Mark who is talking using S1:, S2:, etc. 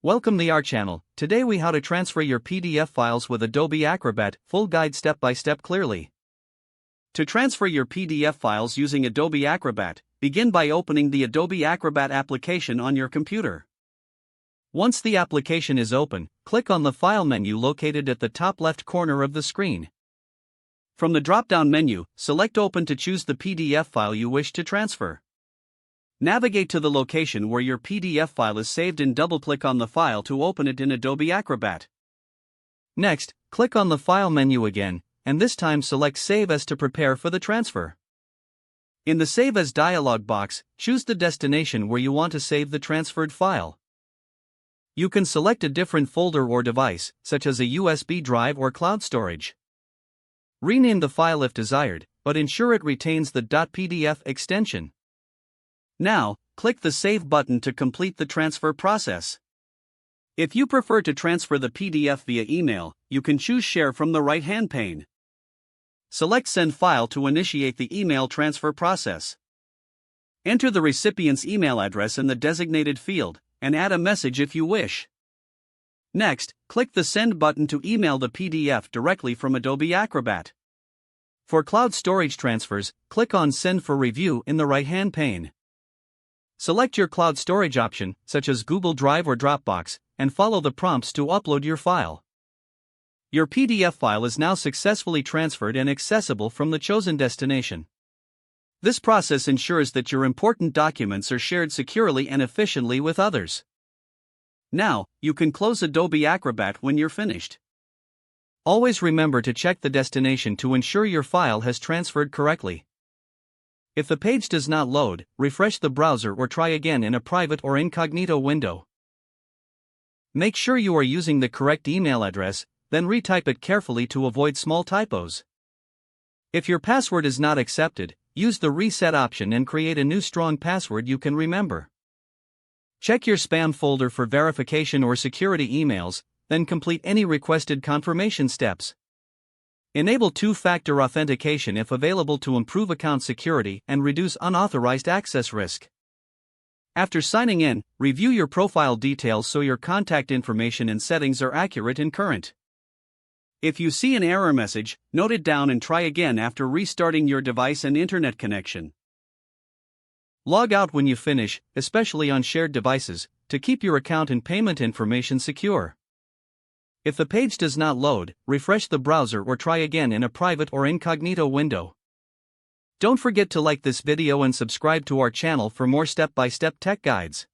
S1: Welcome to our channel. Today we how to transfer your PDF files with Adobe Acrobat, full guide step by step clearly. To transfer your PDF files using Adobe Acrobat, begin by opening the Adobe Acrobat application on your computer. Once the application is open, click on the File menu located at the top left corner of the screen. From the drop-down menu, select Open to choose the PDF file you wish to transfer. Navigate to the location where your PDF file is saved and double-click on the file to open it in Adobe Acrobat. Next, click on the File menu again, and this time select Save As to prepare for the transfer. In the Save As dialog box, choose the destination where you want to save the transferred file. You can select a different folder or device, such as a USB drive or cloud storage. Rename the file if desired, but ensure it retains the .pdf extension. Now, click the Save button to complete the transfer process. If you prefer to transfer the PDF via email, you can choose Share from the right-hand pane. Select Send File to initiate the email transfer process. Enter the recipient's email address in the designated field, and add a message if you wish. Next, click the Send button to email the PDF directly from Adobe Acrobat. For cloud storage transfers, click on Send for Review in the right-hand pane. Select your cloud storage option, such as Google Drive or Dropbox, and follow the prompts to upload your file. Your PDF file is now successfully transferred and accessible from the chosen destination. This process ensures that your important documents are shared securely and efficiently with others. Now, you can close Adobe Acrobat when you're finished. Always remember to check the destination to ensure your file has transferred correctly. If the page does not load, refresh the browser or try again in a private or incognito window. Make sure you are using the correct email address, then retype it carefully to avoid small typos. If your password is not accepted, use the Reset option and create a new strong password you can remember. Check your spam folder for verification or security emails, then complete any requested confirmation steps. Enable two-factor authentication if available to improve account security and reduce unauthorized access risk. After signing in, review your profile details so your contact information and settings are accurate and current. If you see an error message, note it down and try again after restarting your device and internet connection. Log out when you finish, especially on shared devices, to keep your account and payment information secure. If the page does not load, refresh the browser or try again in a private or incognito window. Don't forget to like this video and subscribe to our channel for more step-by-step tech guides.